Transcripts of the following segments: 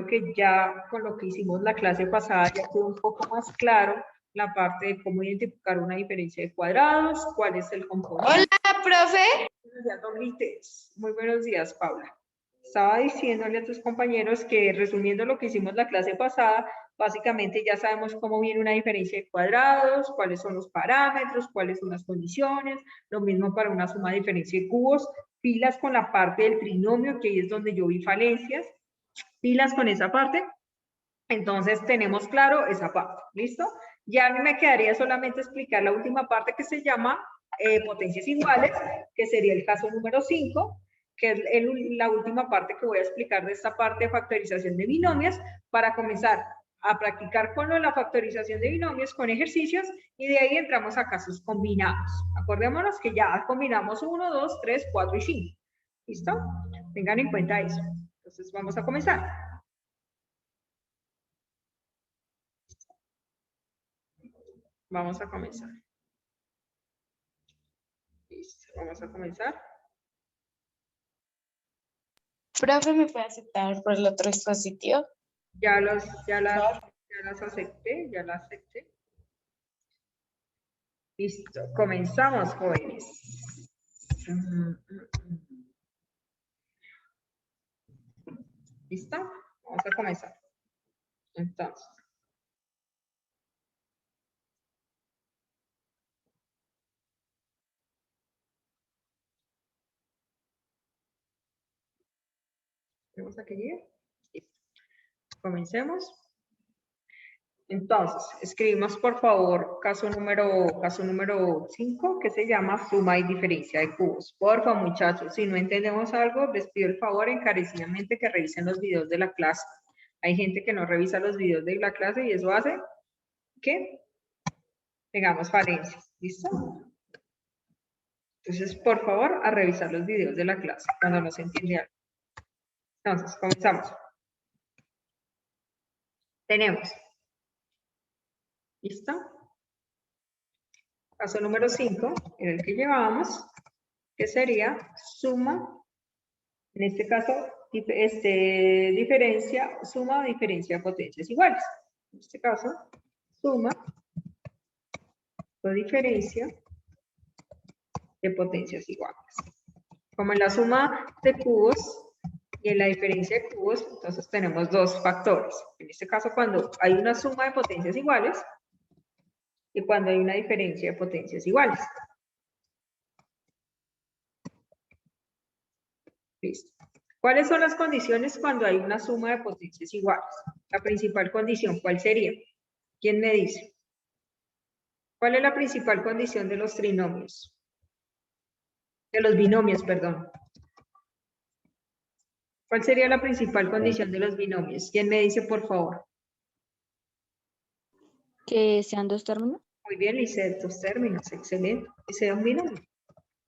que ya con lo que hicimos la clase pasada ya quedó un poco más claro la parte de cómo identificar una diferencia de cuadrados, cuál es el componente. Hola, profe. Ya no grites. Muy buenos días, Paula. Estaba diciéndole a tus compañeros que, resumiendo lo que hicimos la clase pasada, básicamente ya sabemos cómo viene una diferencia de cuadrados, cuáles son los parámetros, cuáles son las condiciones, lo mismo para una suma de diferencia de cubos, pilas con la parte del trinomio, que ahí es donde yo vi falencias, pilas con esa parte. Entonces tenemos claro esa parte, ¿listo? Ya a mí me quedaría solamente explicar la última parte que se llama potencias iguales, que sería el caso número 5, que es la última parte que voy a explicar de esta parte de factorización de binomios, para comenzar a practicar con lo de la factorización de binomios con ejercicios, y de ahí entramos a casos combinados. Acordémonos que ya combinamos 1, 2, 3, 4 y 5. ¿Listo? Tengan en cuenta eso. Entonces vamos a comenzar. Vamos a comenzar. Listo, vamos a comenzar. Profe, ¿me puede aceptar por el otro dispositivo? Ya las acepté, ya las acepté. Listo, comenzamos, jóvenes. ¿Listo? Vamos a comenzar. Entonces. ¿Vamos a que llegue? Listo. Comencemos. Entonces, escribimos por favor caso número 5, que se llama suma y diferencia de cubos. Porfa, muchachos, si no entendemos algo, les pido el favor encarecidamente que revisen los videos de la clase. Hay gente que no revisa los videos de la clase y eso hace que tengamos falencias. ¿Listo? Entonces, por favor, a revisar los videos de la clase cuando no se entiende algo. Entonces, comenzamos. Tenemos. ¿Listo? Caso número 5, en el que llevábamos, que sería suma, en este caso, diferencia, suma o diferencia de potencias iguales. En este caso, suma o diferencia de potencias iguales. Como en la suma de cubos y en la diferencia de cubos, entonces tenemos dos factores. En este caso, cuando hay una suma de potencias iguales y cuando hay una diferencia de potencias iguales. Listo. ¿Cuáles son las condiciones cuando hay una suma de potencias iguales? La principal condición, ¿cuál sería? ¿Quién me dice? ¿Cuál es la principal condición de los trinomios? De los binomios, perdón. ¿Cuál sería la principal condición de los binomios? ¿Quién me dice, por favor? Que sean dos términos. Muy bien, Lisette, dos términos, excelente. Y sea un binomio.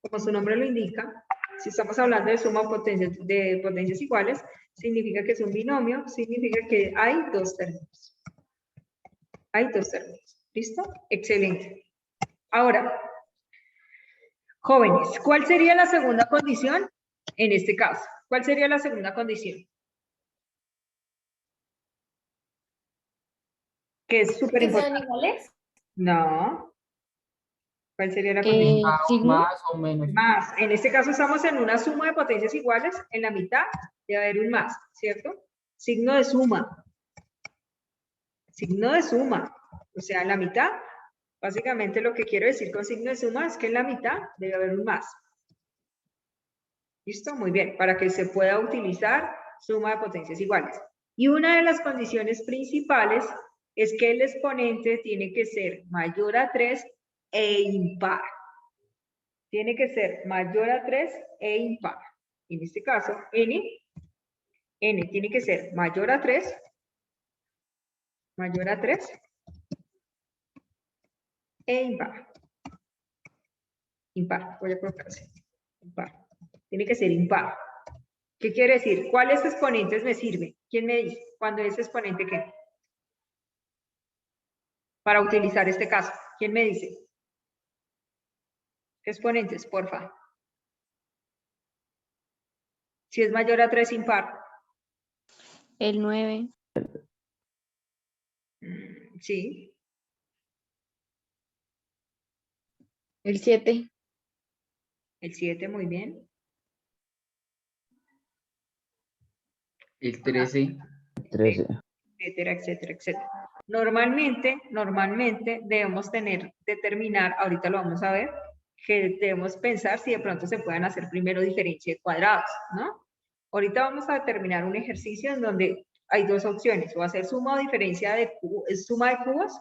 Como su nombre lo indica, si estamos hablando de suma de potencias iguales, significa que es un binomio, significa que hay dos términos. Hay dos términos. ¿Listo? Excelente. Ahora, jóvenes, ¿cuál sería la segunda condición en este caso? ¿Cuál sería la segunda condición? Que es súper importante. ¿Que sean iguales? No. ¿Cuál sería la condición? Signo. Más o menos. Más. En este caso estamos en una suma de potencias iguales. En la mitad debe haber un más, ¿cierto? Signo de suma. Signo de suma. O sea, en la mitad, básicamente lo que quiero decir con signo de suma es que en la mitad debe haber un más. ¿Listo? Muy bien. Para que se pueda utilizar suma de potencias iguales. Y una de las condiciones principales es que el exponente tiene que ser mayor a 3 e impar. Tiene que ser mayor a 3 e impar. En este caso, n tiene que ser mayor a 3 e impar. Impar, voy a colocar así. Impar. Tiene que ser impar. ¿Qué quiere decir? ¿Cuáles exponentes me sirven? ¿Quién me dice? ¿Cuándo es exponente qué? Para utilizar este caso. ¿Quién me dice? ¿Qué exponentes, porfa? Si es mayor a 3 impar. El 9. Sí, El 7. el 7, muy bien. El 13. 13. Etcétera, etcétera, etcétera. Normalmente debemos determinar, ahorita lo vamos a ver, que debemos pensar si de pronto se pueden hacer primero diferencia de cuadrados, ¿no? Ahorita vamos a determinar un ejercicio en donde hay dos opciones, o hacer suma o diferencia de suma de cubos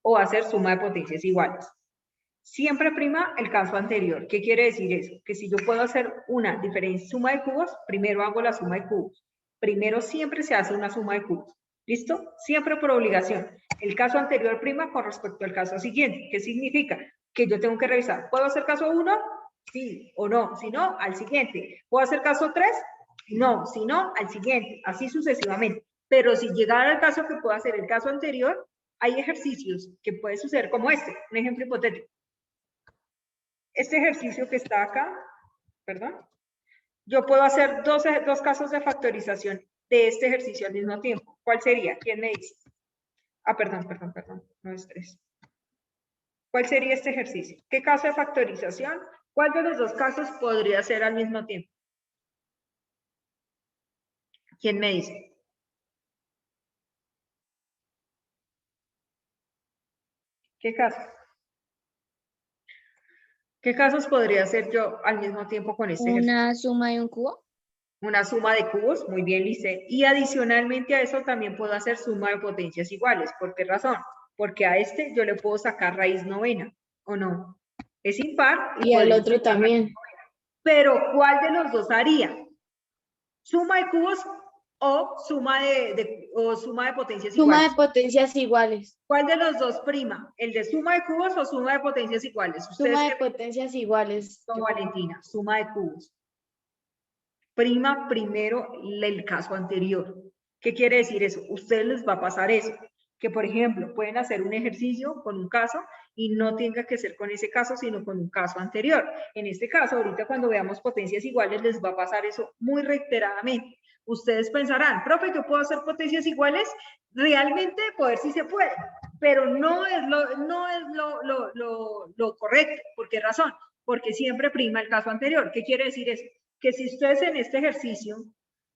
o hacer suma de potencias iguales. Siempre prima el caso anterior. ¿Qué quiere decir eso? Que si yo puedo hacer una diferencia suma de cubos, primero hago la suma de cubos. Primero siempre se hace una suma de cubos. ¿Listo? Siempre por obligación. El caso anterior prima con respecto al caso siguiente. ¿Qué significa? Que yo tengo que revisar. ¿Puedo hacer caso 1? Sí o no. Si no, al siguiente. ¿Puedo hacer caso 3? No. Si no, al siguiente. Así sucesivamente. Pero si llegara al caso que puedo hacer el caso anterior, hay ejercicios que puede suceder como este. Un ejemplo hipotético. Este ejercicio que está acá, perdón, yo puedo hacer dos casos de factorización de este ejercicio al mismo tiempo. ¿Cuál sería? ¿Quién me dice? Ah, perdón, no es 3. ¿Cuál sería este ejercicio? ¿Qué caso de factorización? ¿Cuál de los dos casos podría ser al mismo tiempo? ¿Quién me dice? ¿Qué caso? ¿Qué casos podría hacer yo al mismo tiempo con este ejercicio? ¿Una suma de un cubo? Una suma de cubos, muy bien, Lice. Y adicionalmente a eso también puedo hacer suma de potencias iguales. ¿Por qué razón? Porque a este yo le puedo sacar raíz novena, ¿o no? Es impar. Y al podemos otro sacar raíz también. novena. Pero ¿cuál de los dos haría? ¿Suma de cubos o suma de potencias Suma iguales? de potencias iguales. ¿Cuál de los dos prima? ¿El de suma de cubos o suma de potencias iguales? ¿Ustedes Suma de qué potencias iguales. piensan, Valentina? Suma de cubos. Prima primero el caso anterior. ¿Qué quiere decir eso? Ustedes les va a pasar eso, que por ejemplo pueden hacer un ejercicio con un caso y no tenga que ser con ese caso, sino con un caso anterior. En este caso, ahorita cuando veamos potencias iguales, les va a pasar eso muy reiteradamente. Ustedes pensarán, profe, ¿yo puedo hacer potencias iguales? Realmente, poder sí se puede, pero no es lo correcto. ¿Por qué razón? Porque siempre prima el caso anterior. ¿Qué quiere decir eso? Que si ustedes en este ejercicio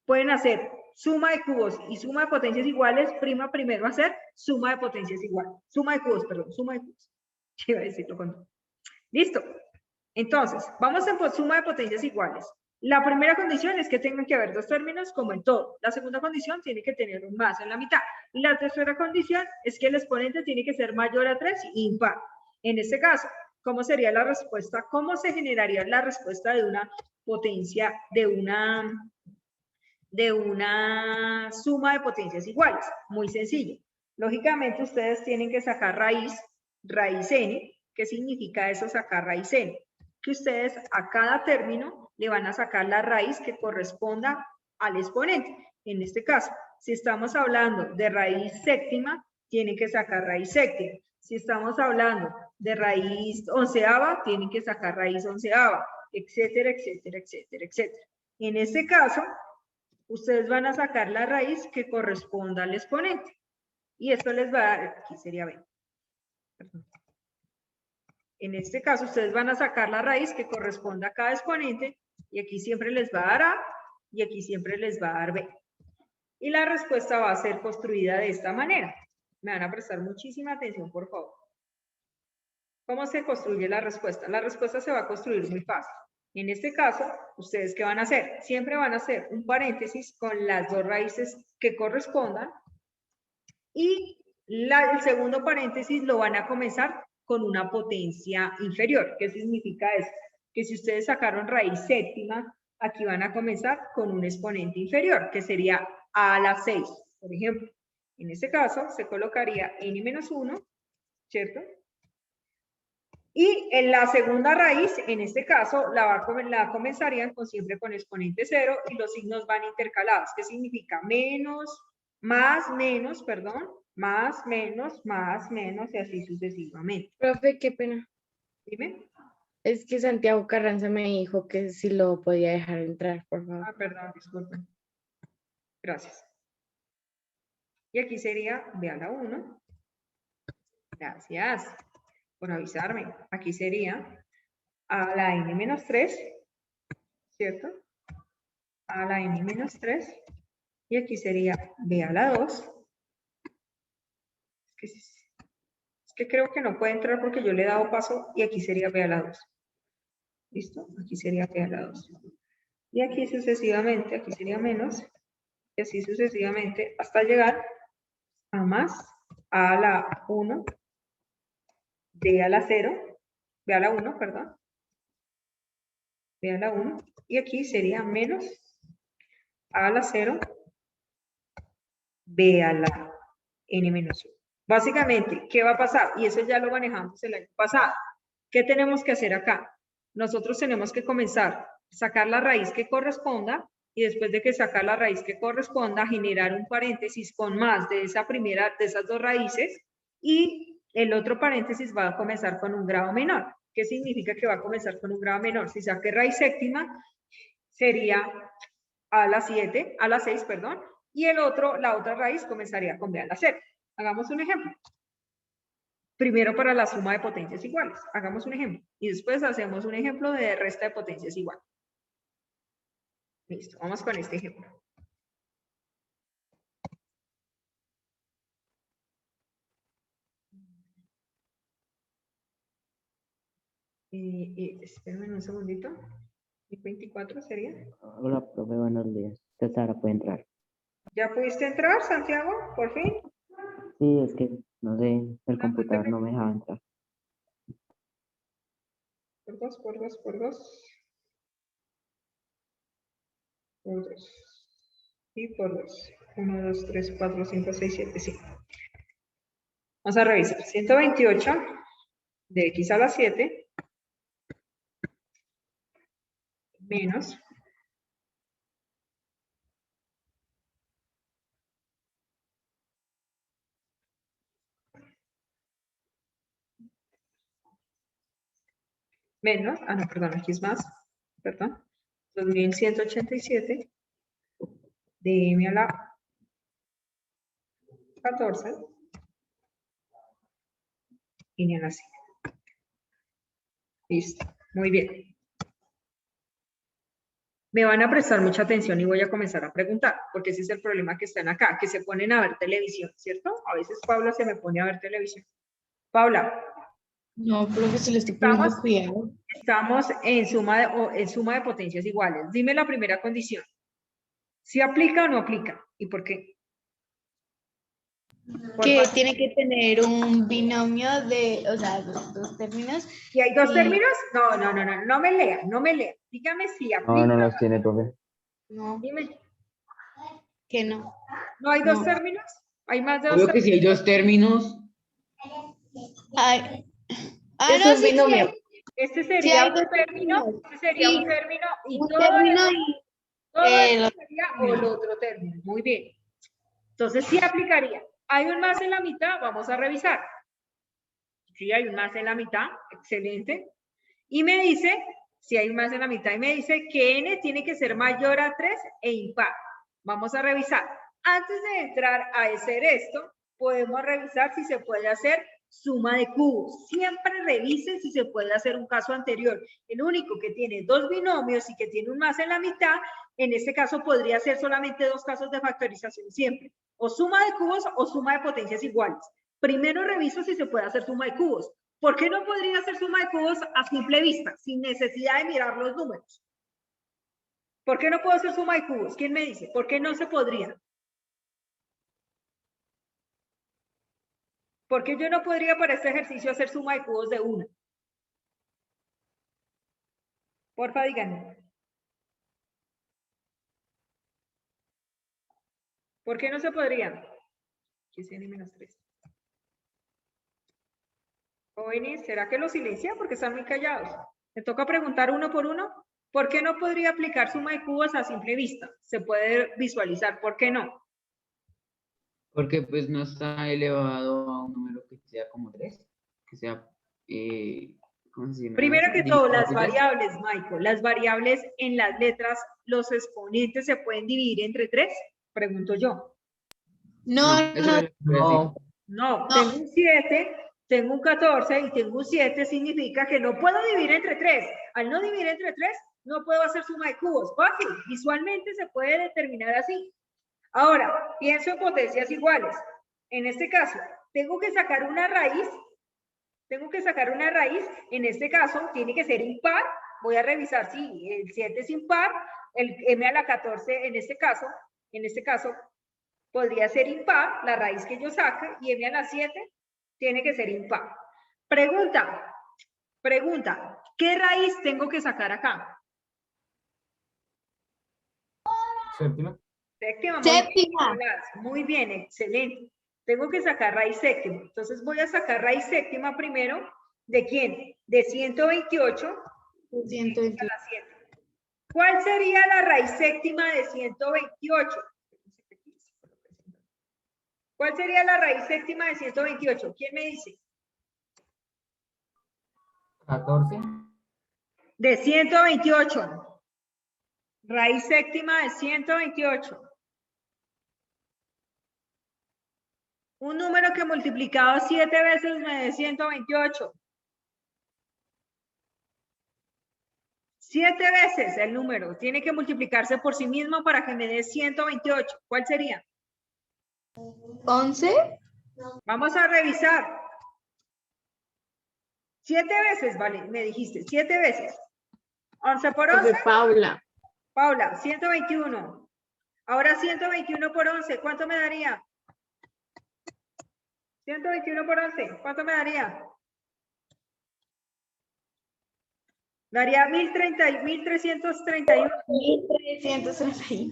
pueden hacer suma de cubos y suma de potencias iguales, prima primero hacer suma de potencias iguales. Suma de cubos, perdón, suma de cubos. Iba a decirlo con... Listo. Entonces, vamos en suma de potencias iguales. La primera condición es que tengan que haber dos términos como en todo. La segunda condición tiene que tener un más en la mitad. Y la tercera condición es que el exponente tiene que ser mayor a 3 y impar. En este caso, ¿cómo sería la respuesta? ¿Cómo se generaría la respuesta de una potencia, de una suma de potencias iguales? Muy sencillo. Lógicamente, ustedes tienen que sacar raíz n. ¿Qué significa eso, sacar raíz n? Que ustedes a cada término le van a sacar la raíz que corresponda al exponente. En este caso, si estamos hablando de raíz séptima, tienen que sacar raíz séptima. Si estamos hablando de raíz onceava, tienen que sacar raíz onceava, etcétera, etcétera, etcétera, etcétera. En este caso, ustedes van a sacar la raíz que corresponda al exponente. Y esto les va a dar, aquí sería B. Perdón. En este caso, ustedes van a sacar la raíz que corresponda a cada exponente y aquí siempre les va a dar A y aquí siempre les va a dar B. Y la respuesta va a ser construida de esta manera. Me van a prestar muchísima atención, por favor. ¿Cómo se construye la respuesta? La respuesta se va a construir muy fácil. En este caso, ¿ustedes qué van a hacer? Siempre van a hacer un paréntesis con las dos raíces que correspondan y el segundo paréntesis lo van a comenzar con una potencia inferior. ¿Qué significa eso? Que si ustedes sacaron raíz séptima, aquí van a comenzar con un exponente inferior, que sería a la 6, por ejemplo. En este caso, se colocaría n-1, ¿cierto? Y en la segunda raíz, en este caso, la comenzarían siempre con exponente 0 y los signos van intercalados. ¿Qué significa? Menos, más, menos, perdón, más, menos, y así sucesivamente. Profe, qué pena. Dime. Es que Santiago Carranza me dijo que si lo podía dejar entrar, por favor. Ah, perdón, disculpen. Gracias. Y aquí sería b a la 1. Gracias por avisarme. Aquí sería a la n menos 3, ¿cierto? A la n menos 3. Y aquí sería b a la 2. Es que creo que no puede entrar porque yo le he dado paso y aquí sería b a la 2. ¿Listo? Aquí sería b a la 2. Y aquí sucesivamente, aquí sería menos, y así sucesivamente hasta llegar a más a la 1, b a la 0, b a la 1, perdón, b a la 1, y aquí sería menos a la 0, b a la n menos 1. Básicamente, ¿qué va a pasar? Y eso ya lo manejamos el año pasado. ¿Qué tenemos que hacer acá? Nosotros tenemos que comenzar a sacar la raíz que corresponda y después de que sacar la raíz que corresponda, generar un paréntesis con más de esa primera, de esas dos raíces, y el otro paréntesis va a comenzar con un grado menor. ¿Qué significa que va a comenzar con un grado menor? Si saqué raíz séptima, sería a la 7, a la 6, perdón, y el otro, la otra raíz comenzaría con b a la 0. Hagamos un ejemplo. Primero para la suma de potencias iguales. Hagamos un ejemplo. Y después hacemos un ejemplo de resta de potencias iguales. Listo, vamos con este ejemplo. Espérenme un segundito. ¿24 sería? Hola, profe, buenos días. Usted Sara puede entrar. ¿Ya pudiste entrar, Santiago? ¿Por fin? Sí, es que, no sé, el computador no me dejaba entrar. Por 2, por 2, por 2. Por 2. Y por 2. 1, 2, 3, 4, 5, 6, 7, 5. Vamos a revisar. 128 de x a la 7 menos no, perdón, aquí es más, perdón, 2187 de m a la 14 y n a la 5. Listo, muy bien. Me van a prestar mucha atención y voy a comenzar a preguntar, porque ese es el problema que están acá, que se ponen a ver televisión, ¿cierto? A veces Paula se me pone a ver televisión. Paula. No, profe, se le estoy poniendo cuidado. Estamos en suma de potencias iguales. Dime la primera condición. ¿Si aplica o no aplica? ¿Y por qué? Que tiene que tener un binomio de, o sea, dos términos. ¿Y hay dos términos? No me lea. Dígame si aplica. No los tiene, profe. No, Dime. que no. ¿No hay dos términos? ¿Hay más de dos Creo que términos? si hay dos términos. Ay. Es No, un sí, binomio. Este sí sería hay un dos término. términos. Este sería Sí, un término y un todo término eso, y todo eso otro sería término. el otro término. Muy bien. Entonces, sí aplicaría. ¿Hay un más en la mitad? Vamos a revisar. Sí, hay un más en la mitad. Excelente. Y me dice, si hay un más en la mitad, y me dice que n tiene que ser mayor a 3 e impar. Vamos a revisar. Antes de entrar a hacer esto, podemos revisar si se puede hacer suma de cubos. Siempre revisen si se puede hacer un caso anterior. El único que tiene dos binomios y que tiene un más en la mitad, en este caso podría ser solamente dos casos de factorización siempre. O suma de cubos o suma de potencias iguales. Primero reviso si se puede hacer suma de cubos. ¿Por qué no podría hacer suma de cubos a simple vista, sin necesidad de mirar los números? ¿Por qué no puedo hacer suma de cubos? ¿Quién me dice? ¿Por qué no se podría? ¿Por qué yo no podría para este ejercicio hacer suma de cubos de 1? Porfa, díganme. ¿Por qué no se podría? Aquí es n-3. Jóvenes, ¿será que lo silencia? Porque están muy callados. Me toca preguntar uno por uno. ¿Por qué no podría aplicar suma de cubos a simple vista? Se puede visualizar. ¿Por qué no? Porque pues no está elevado a un número que sea como 3. Que sea, ¿cómo se llama Primero eso? que Dígito todo, las múltiples. variables, Michael. Las variables en las letras, los exponentes se pueden dividir entre 3. Pregunto yo. No, eso no, me lo parece. No, No. tengo un 7, tengo un 14 y tengo un 7, significa que no puedo dividir entre 3. Al no dividir entre 3, no puedo hacer suma de cubos. Fácil, visualmente se puede determinar así. Ahora, pienso en potencias iguales. En este caso, tengo que sacar una raíz. En este caso, tiene que ser impar. Voy a revisar si el 7 es impar. El m a la 14, en este caso, podría ser impar, la raíz que yo saque, y m a la 7 tiene que ser impar. Pregunta, ¿qué raíz tengo que sacar acá? Séptima. Séptima. Séptima. Muy bien, excelente. Tengo que sacar raíz séptima. Entonces voy a sacar raíz séptima primero. ¿De quién? De 128 a la 7. ¿Cuál sería la raíz séptima de 128? ¿Cuál sería la raíz séptima de 128? ¿Quién me dice? 14. De 128. Raíz séptima de 128. Un número que multiplicado 7 veces me dé 128. 7 veces el número. Tiene que multiplicarse por sí mismo para que me dé 128. ¿Cuál sería? 11. Vamos a revisar. 7 veces, vale, me dijiste. 7 veces. 11 por 11. Paula, 121. Ahora 121 por 11, ¿cuánto me daría? 121 por 11, ¿cuánto me daría? Daría 1331. 1331.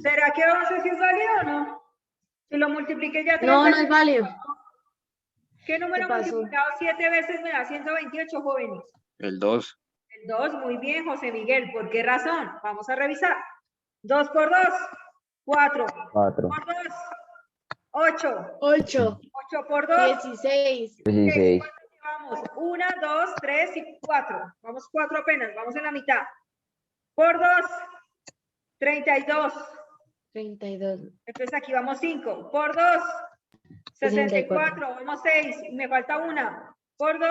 ¿Será que 11 sí es válido o no? Si lo multipliqué ya 3 No, no veces. es válido. ¿Qué número ¿Qué pasó? multiplicado 7 veces me da 128, jóvenes? El 2. El 2, muy bien, José Miguel. ¿Por qué razón? Vamos a revisar. 2 por 2, 4. 4, Por 2, 8. 8, 8 por 2, 16. 16, vamos, 1, 2, 3 y 4. Vamos 4 apenas, vamos en la mitad. Por 2, 32. 32. Entonces aquí vamos 5. Por 2, 64. Vamos 6. Me falta una. Por 2,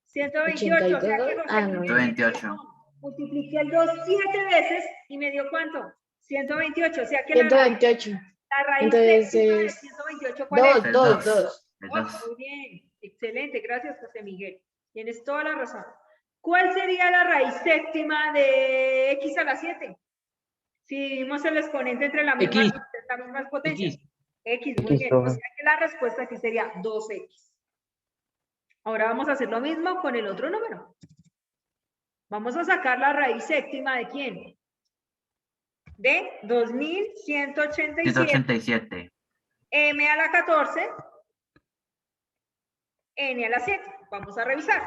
128. O sea que 82. Ah, no. 128. multipliqué el 2 7 veces y me dio ¿cuánto? 128. O sea que la 128. raíz Entonces séptima de es 128, ¿cuál es? 2, 2, 2. Muy bien, excelente, gracias José Miguel. Tienes toda la razón. ¿Cuál sería la raíz séptima de x a la 7? Si dividimos el exponente entre las mismas potencias. X, muy bien. O sea que la respuesta aquí sería 2x. Ahora vamos a hacer lo mismo con el otro número. Vamos a sacar la raíz séptima ¿de quién? De 2187. 187. M a la 14, N a la 7. Vamos a revisar.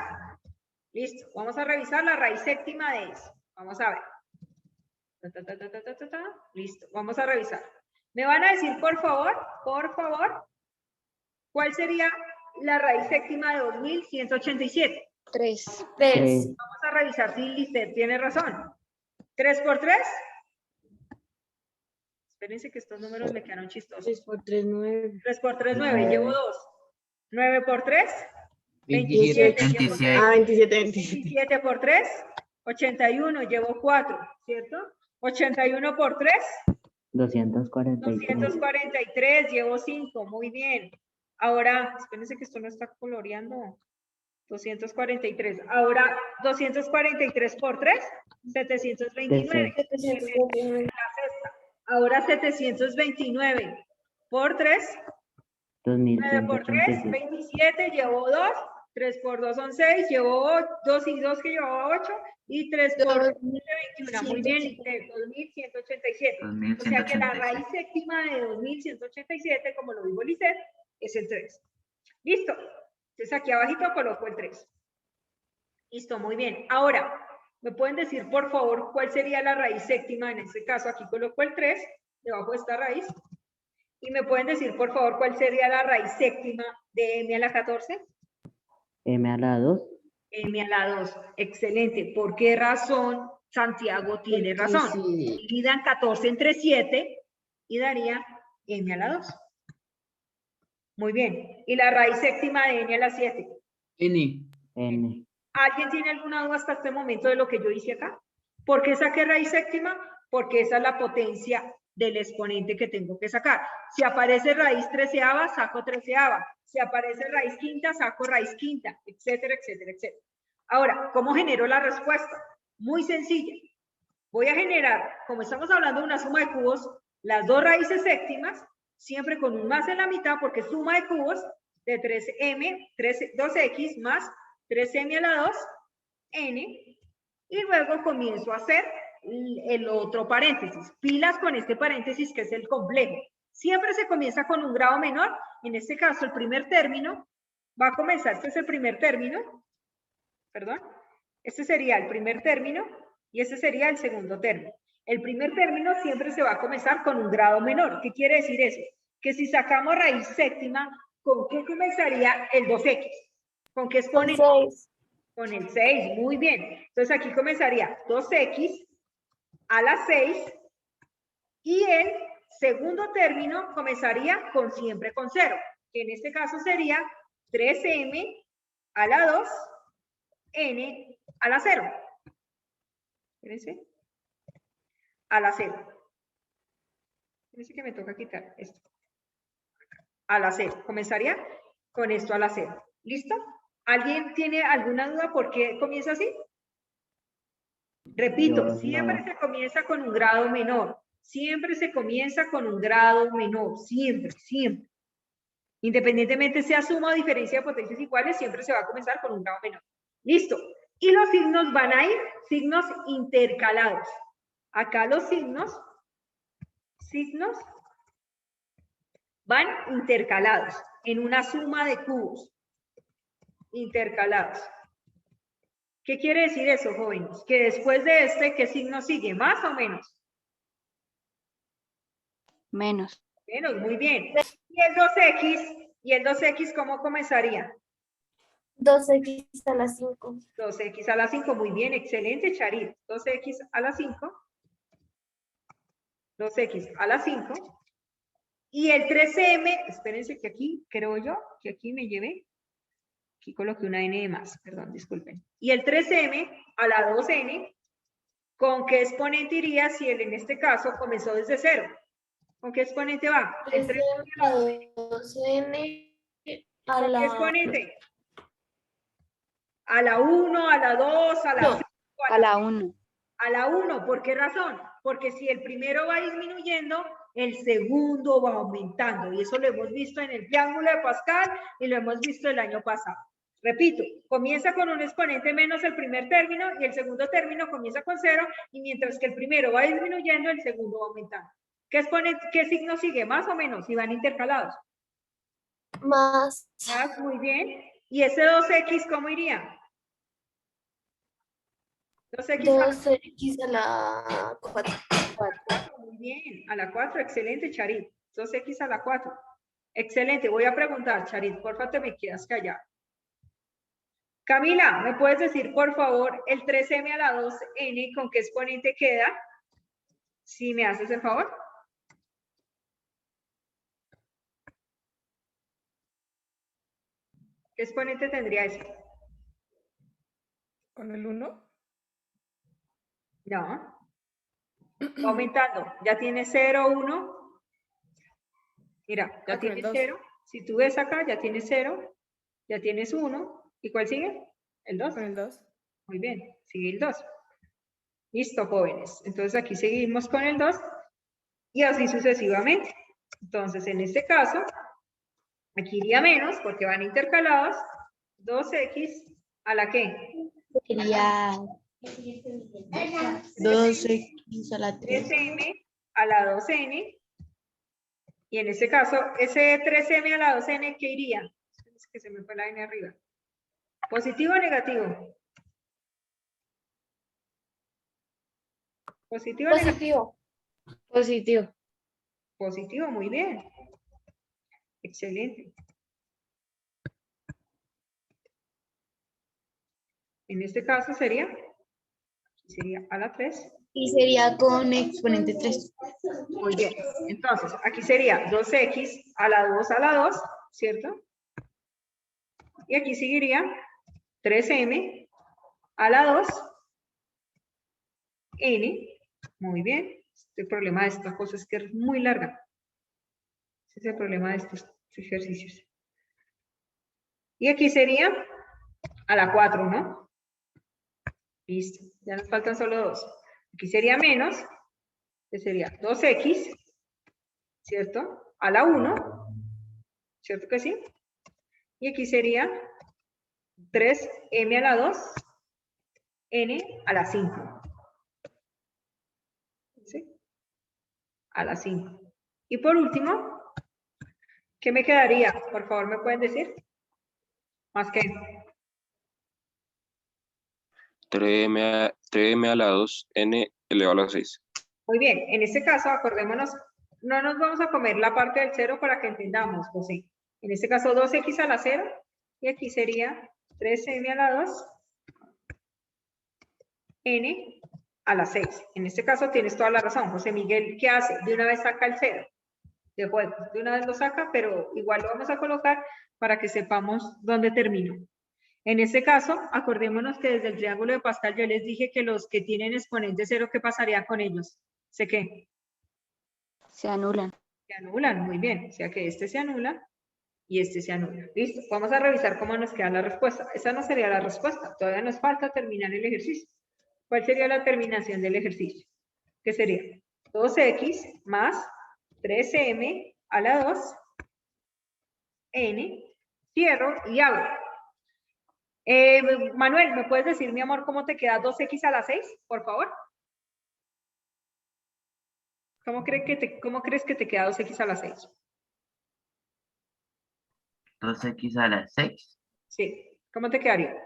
Listo. Vamos a revisar la raíz séptima de eso. Vamos a ver. Listo. Vamos a revisar. ¿Me van a decir, por favor, cuál sería la raíz séptima de 2187? 3. 3, Vamos a revisar si Lisset tiene razón. 3 por 3. Espérense que estos números me quedaron chistosos. 3 por 3, 9. 3 por 3, 9. Llevo 2. 9 por 3. 27. 27. Ah, 27, 27 por 3. 81. Llevo 4. ¿Cierto? 81 por 3. 243, 243. Llevo 5. Muy bien. Ahora, espérense que esto no está coloreando. 243. Ahora, 243 por 3. 729. Ahora 729 por 3, 9 por 3, 2187, 27, llevo 2, 3 por 2 son 6, llevo 2 y 2 que llevaba 8, y 3 por 7, 21. Muy bien, Lisset, 2187. O sea que la raíz séptima de 2187, como lo dijo Lisset, es el 3. Listo. Entonces aquí abajito coloco el 3. Listo, muy bien. Ahora, ¿me pueden decir, por favor, cuál sería la raíz séptima? En este caso, aquí coloco el 3, debajo de esta raíz. Y me pueden decir, por favor, cuál sería la raíz séptima de m a la 14? M a la 2, M a la 2. Excelente. ¿Por qué razón Santiago tiene razón? Dividan 14 entre 7 y daría m a la 2. Muy bien. ¿Y la raíz séptima de n a la 7? N. N. ¿Alguien tiene alguna duda hasta este momento de lo que yo hice acá? ¿Por qué saqué raíz séptima? Porque esa es la potencia del exponente que tengo que sacar. Si aparece raíz treceava, saco treceava. Si aparece raíz quinta, saco raíz quinta, etcétera, etcétera, etcétera. Ahora, ¿cómo genero la respuesta? Muy sencilla. Voy a generar, como estamos hablando de una suma de cubos, las dos raíces séptimas, siempre con un más en la mitad, porque suma de cubos de 3m, 2x más 3m a la 2, n, y luego comienzo a hacer el otro paréntesis. Pilas con este paréntesis que es el complejo. Siempre se comienza con un grado menor. En este caso, el primer término va a comenzar. Este es el primer término. Perdón. Este sería el primer término y este sería el segundo término. El primer término siempre se va a comenzar con un grado menor. ¿Qué quiere decir eso? Que si sacamos raíz séptima, ¿con qué comenzaría el 2x? ¿Con qué exponente? Con el 6, muy bien. Entonces aquí comenzaría 2x a la 6 y el segundo término comenzaría siempre con 0, que en este caso sería 3m a la 2, n a la 0. Fíjense. A la 0. Fíjense que me toca quitar esto. A la 0. Comenzaría con esto a la 0. ¿Listo? ¿Alguien tiene alguna duda por qué comienza así? Repito, Yo siempre no. se comienza con un grado menor. Siempre se comienza con un grado menor. Siempre, siempre. Independientemente sea suma o diferencia de potencias iguales, siempre se va a comenzar con un grado menor. Listo. Y los signos van a ir signos intercalados. Acá los signos van intercalados en una suma de cubos. Intercalados. ¿Qué quiere decir eso, jóvenes? Que después de este, ¿qué signo sigue? ¿Más o menos? Menos. Menos, muy bien. ¿Y el 2x? ¿Y el 2x cómo comenzaría? 2x a la 5. 2x a la 5, muy bien, excelente, Charit. 2x a la 5. 2x a la 5. Y el 3m, espérense que aquí, creo yo, que aquí me llevé. Aquí coloqué una n de más, perdón, disculpen. Y el 3m a la 2n, ¿con qué exponente iría si él en este caso comenzó desde 0? ¿Con qué exponente va? El 3m a la 2n. A ¿Con la... qué exponente? A la 1, a la 2, a la 5. A la 1. A la 1, ¿por qué razón? Porque si el primero va disminuyendo, el segundo va aumentando. Y eso lo hemos visto en el triángulo de Pascal y lo hemos visto el año pasado. Repito, comienza con un exponente menos el primer término y el segundo término comienza con 0 y mientras que el primero va disminuyendo, el segundo va aumentando. ¿Qué signo sigue? ¿Más o menos? Si van intercalados. Más. Más, muy bien. ¿Y ese 2x cómo iría? 2x a la 4. Muy bien, a la 4, excelente, Charit. 2x a la 4. Excelente, voy a preguntar, Charit, porfa, te me quedas callado. Camila, ¿me puedes decir, por favor, el 3m a la 2n con qué exponente queda? Si me haces el favor. ¿Qué exponente tendría ese? ¿Con el 1? No. Va aumentando. Ya tiene 0, 1. Mira, ya tiene 0. Si tú ves acá, ya tienes 0. Ya tienes 1. ¿Y cuál sigue? El 2. Con el 2. Muy bien, sigue el 2. Listo, jóvenes. Entonces aquí seguimos con el 2 y así sucesivamente. Entonces, en este caso, aquí iría menos porque van intercalados. 2x a la ¿qué? Sería 2x a la 3. 3m a la 2n. Y en este caso, ese 3m a la 2n, ¿qué iría? Es que se me fue la n arriba. ¿Positivo o negativo? ¿Positivo o negativo? Positivo. Positivo, muy bien. Excelente. En este caso sería a la 3. Y sería con exponente 3. Muy bien. Entonces, aquí sería 2x a la 2 a la 2 ¿cierto? Y aquí seguiría 3m a la 2, n, muy bien. El problema de esta cosa es que es muy larga. Ese es el problema de estos ejercicios. Y aquí sería a la 4, ¿no? Listo, ya nos faltan solo 2. Aquí sería menos, que sería 2x, ¿cierto? A la 1, ¿cierto que sí? Y aquí sería 3m a la 2, n a la 5. ¿Sí? A la 5. Y por último, ¿qué me quedaría? Por favor, ¿me pueden decir? Más que 3m a la 2, n elevado a la 6. muy bien, en este caso, acordémonos, no nos vamos a comer la parte del 0 para que entendamos, José. En este caso, 2x a la 0, y aquí sería 3m a la 2, n a la 6. En este caso tienes toda la razón, José Miguel. ¿Qué hace? De una vez saca el 0 de juego. De una vez lo saca, pero igual lo vamos a colocar para que sepamos dónde terminó. En este caso, acordémonos que desde el triángulo de Pascal yo les dije que los que tienen exponente 0, ¿qué pasaría con ellos? ¿Sé qué? Se anulan. Se anulan, muy bien. O sea que este se anula y este se anula. Listo, vamos a revisar cómo nos queda la respuesta. Esa no sería la respuesta, todavía nos falta terminar el ejercicio. ¿Cuál sería la terminación del ejercicio? ¿Qué sería? 2x más 3m a la 2, n, cierro y abro. Manuel, ¿me puedes decir, mi amor, cómo te queda 2x a la 6, por favor? ¿Cómo crees que te queda 2x a la 6? 2x a la 6. Sí, ¿cómo te quedaría?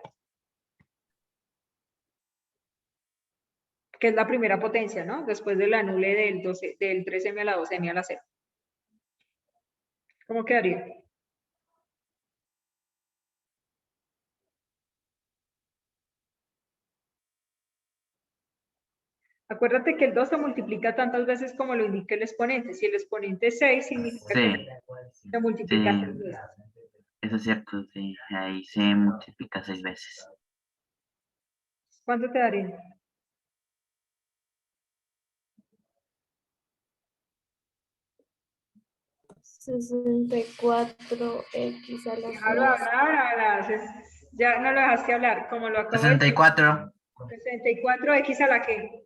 Que es la primera potencia, ¿no? Después del anule del 3m a la 2m a la 0. ¿Cómo quedaría? Acuérdate que el 2 se multiplica tantas veces como lo indica el exponente. Si el exponente es 6, significa que se multiplica Sí, 6 veces. eso es cierto, sí, ahí se multiplica 6 veces. ¿Cuánto te daría? $64x a la Déjalo 6. hablar, ya no lo dejaste hablar, como lo acabo de decir. 64. 64x a la que.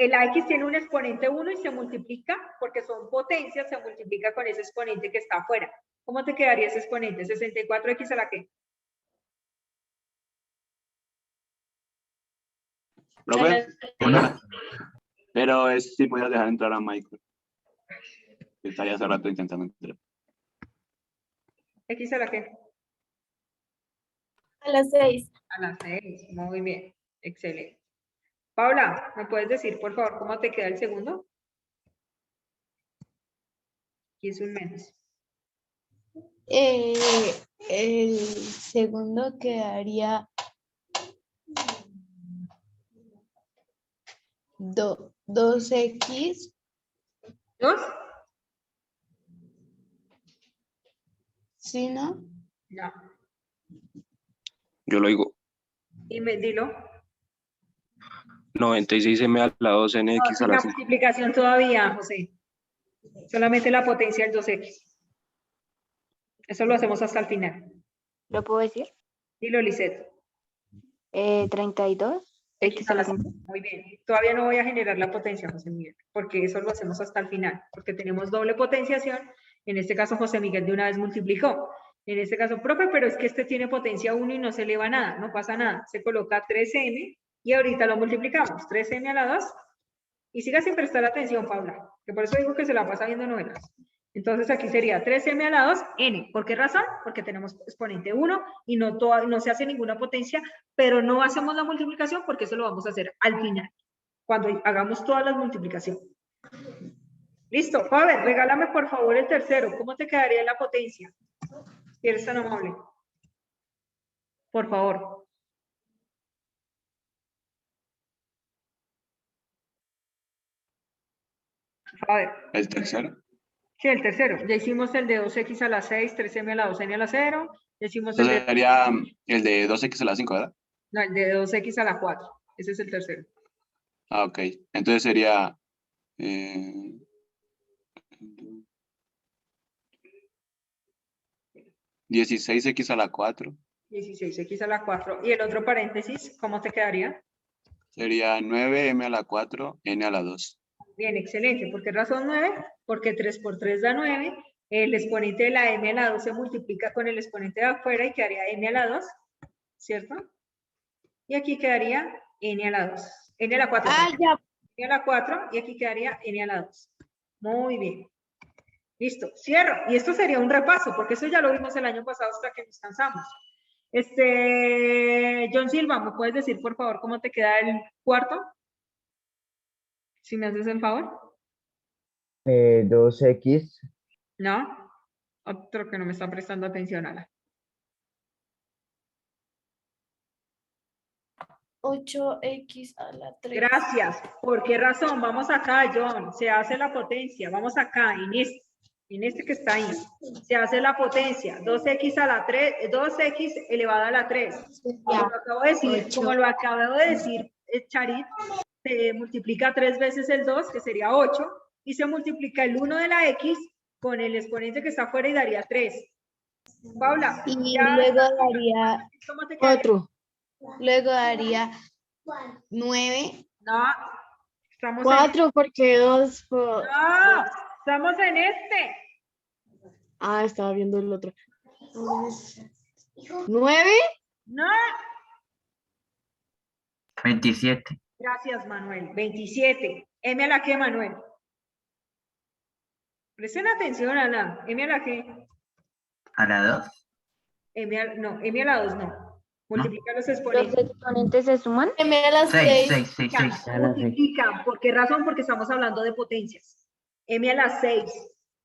La x tiene un exponente 1 y se multiplica, porque son potencias, se multiplica con ese exponente que está afuera. ¿Cómo te quedaría ese exponente? 64x a la que. Profe, pero es si puedes dejar entrar a Michael. Que está ya hace rato intentando entrar. ¿X a la qué? A la 6. A la 6. Muy bien. Excelente. Paula, ¿me puedes decir, por favor, cómo te queda el segundo? Y es un menos. El segundo quedaría 2x. ¿2? ¿Sí, no? No. Yo lo digo. Dilo. 96m a la 2, No, nx a sin la la 5. multiplicación todavía, José. Solamente la potencia del 2x. Eso lo hacemos hasta el final. ¿Lo puedo decir? Dilo, Lisette. 32. X a la 5. Muy bien. Todavía no voy a generar la potencia, José Miguel, porque eso lo hacemos hasta el final, porque tenemos doble potenciación. En este caso, José Miguel de una vez multiplicó. En este caso, profe, pero es que este tiene potencia 1 y no se eleva nada, no pasa nada. Se coloca 3m y ahorita lo multiplicamos. 3m a la 2. Y siga sin prestar atención, Paula, que por eso digo que se la pasa viendo novelas. Entonces aquí sería 3m a la 2, n. ¿Por qué razón? Porque tenemos exponente 1 y no se hace ninguna potencia, pero no hacemos la multiplicación porque eso lo vamos a hacer al final, cuando hagamos todas las multiplicaciones. Listo, Faber, regálame por favor el tercero. ¿Cómo te quedaría la potencia? Si eres tan amable. Por favor. Faber. ¿El tercero? Sí, el tercero. Ya hicimos el de 2x a la 6, 3m a la 2n a la 0. Ya hicimos el Entonces de, sería el de 2x a la 5, ¿verdad? no, el de 2x a la 4. Ese es el tercero. Ah, ok. Entonces sería 16x a la 4. 16x a la 4. Y el otro paréntesis, ¿cómo te quedaría? Sería 9m a la 4, n a la 2. Bien, excelente. ¿Por qué razón 9? Porque 3 por 3 da 9. El exponente de la m a la 2 se multiplica con el exponente de afuera y quedaría n a la 2, ¿cierto? Y aquí quedaría n a la 2. N a la 4. Ah, ya. N a la 4 y aquí quedaría n a la 2. Muy bien. Listo, cierro. Y esto sería un repaso, porque eso ya lo vimos el año pasado hasta que nos cansamos. John Silva, ¿me puedes decir, por favor, cómo te queda el cuarto? Si me haces el favor. 2x, No. Otro que no me está prestando atención, Ala. 8x a la 3. Gracias. ¿Por qué razón? Vamos acá, John. Se hace la potencia. Vamos acá, en este que está ahí. Se hace la potencia. 2x a la 3, 2x elevado a la 3. Como lo acabo de decir, Charit, se multiplica 3 veces el 2, que sería 8, y se multiplica el 1 de la x con el exponente que está afuera y daría 3. Paula, Y ya- luego daría ¿cómo te queda? 4. Luego daría 9. No, estamos en 4 porque 2 por... No, estamos en este. Ah, estaba viendo el otro. 9. No. 27. Gracias, Manuel. 27. ¿M a la qué, Manuel? Presten atención, Ana. ¿M a la qué? A la 2. M a la 2 no. Multiplica los ¿Los exponentes. exponentes se suman? M a la 6, 6. 6, 6, 6. A la Multiplican. ¿Por qué razón? Porque estamos hablando de potencias. M a la 6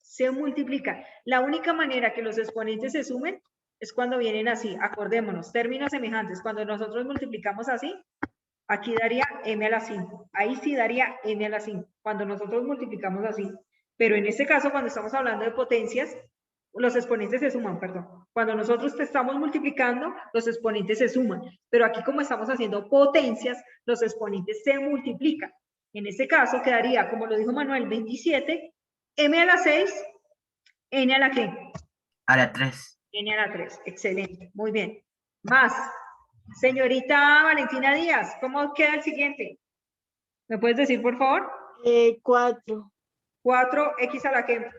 se multiplica. La única manera que los exponentes se sumen es cuando vienen así. Acordémonos, términos semejantes. Cuando nosotros multiplicamos así, aquí daría m a la 5. Ahí sí daría m a la 5. Cuando nosotros multiplicamos así. Pero en este caso, cuando estamos hablando de potencias, los exponentes se suman, perdón. Cuando nosotros te estamos multiplicando, los exponentes se suman. Pero aquí, como estamos haciendo potencias, los exponentes se multiplican. En este caso, quedaría, como lo dijo Manuel, 27, m a la 6, n a la ¿qué? A la 3. N a la 3. Excelente. Muy bien. Más. Señorita Valentina Díaz, ¿cómo queda el siguiente? ¿Me puedes decir, por favor? 4. 4x a la ¿qué?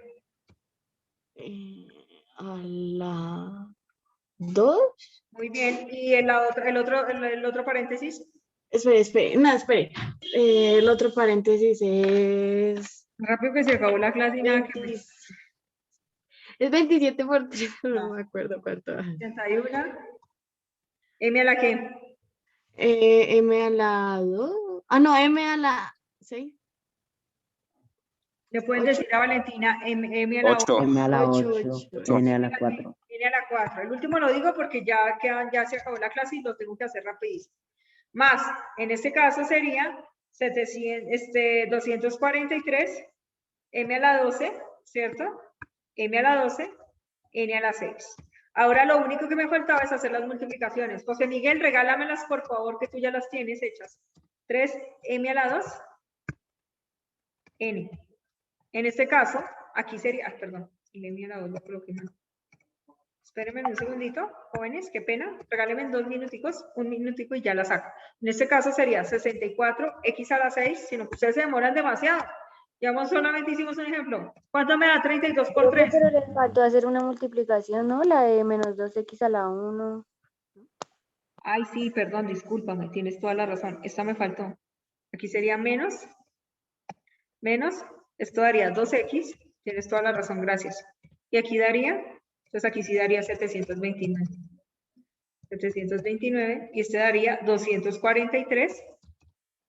A la 2. Muy bien. ¿Y el otro paréntesis? Espere. No, espere. El otro paréntesis es... Rápido que se acabó la clase y nada que 20. Es 27 por 3. No. No me acuerdo cuánto. 81. ¿M a la qué? M a la 2. Ah, no, M a la 6. Le pueden decir a Valentina M a la 8. m a la 8, 8, n a la 4. N a la 4. El último lo digo porque ya se acabó la clase y lo tengo que hacer rapidísimo. Más, en este caso sería 243 m a la 12, ¿cierto? M a la 12, n a la 6. Ahora lo único que me faltaba es hacer las multiplicaciones. José Miguel, regálamelas por favor, que tú ya las tienes hechas. 3m a la 2, n. En este caso, aquí sería, perdón, m a la 2 lo coloqué mal. Espérenme un segundito, jóvenes, qué pena. Regálenme 2 minuticos, un minutico y ya la saco. En este caso sería 64x a la 6, sino que ustedes se demoran demasiado. Ya solamente hicimos un ejemplo. ¿Cuánto me da 32 por 3? Pero les faltó hacer una multiplicación, ¿no? La de menos 2x a la 1. Ay, sí, perdón, discúlpame, tienes toda la razón. Esta me faltó. Aquí sería menos, esto daría 2x, tienes toda la razón, gracias. Y aquí daría, entonces aquí sí daría 729. 729, y este daría 243,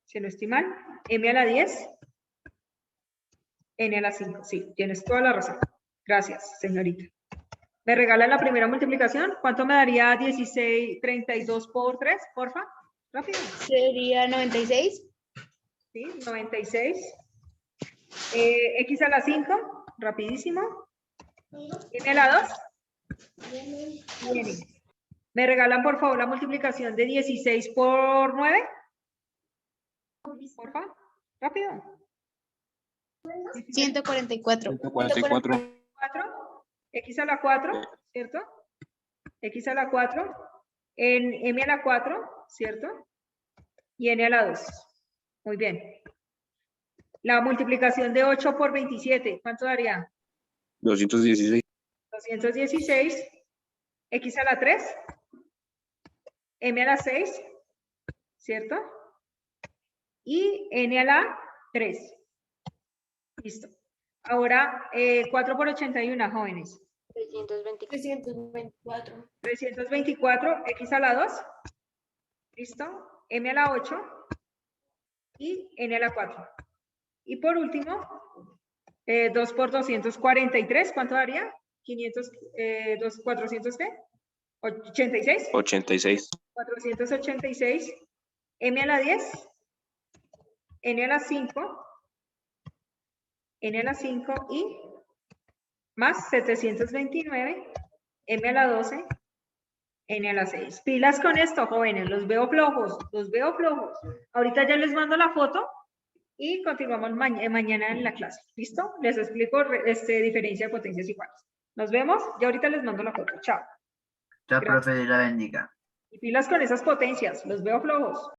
si no estoy mal, m a la 10, n a la 5. Sí, tienes toda la razón. Gracias, señorita. ¿Me regala la primera multiplicación? ¿Cuánto me daría 32 por 3, porfa? Rápido. Sería 96. Sí, 96. X a la 5, rapidísimo. M a la 2. Bien. ¿Me regalan, por favor, la multiplicación de 16 por 9? Porfa, rápido. 144. 144. 4, x a la 4, ¿cierto? X a la 4, en m a la 4, ¿cierto? Y n a la 2. Muy bien. La multiplicación de 8 por 27, ¿cuánto daría? 216. 216, x a la 3, m a la 6, ¿cierto? Y n a la 3. Listo. Ahora, 4 por 81, jóvenes. 324. 324, x a la 2. ¿Listo? M a la 8 y n a la 4. Y por último, 2 por 243, ¿cuánto daría? 500, 400, ¿qué? 86. 86. 486, m a la 10, n a la 5, n a la 5 y más 729, m a la 12, n a la 6. Pilas con esto, jóvenes, los veo flojos, los veo flojos. Ahorita ya les mando la foto y continuamos mañana en la clase. ¿Listo? Les explico diferencia de potencias iguales. Nos vemos y ahorita les mando la foto. Chao. Chao, Gracias. profe, Dios la bendiga. Y pilas con esas potencias, los veo flojos.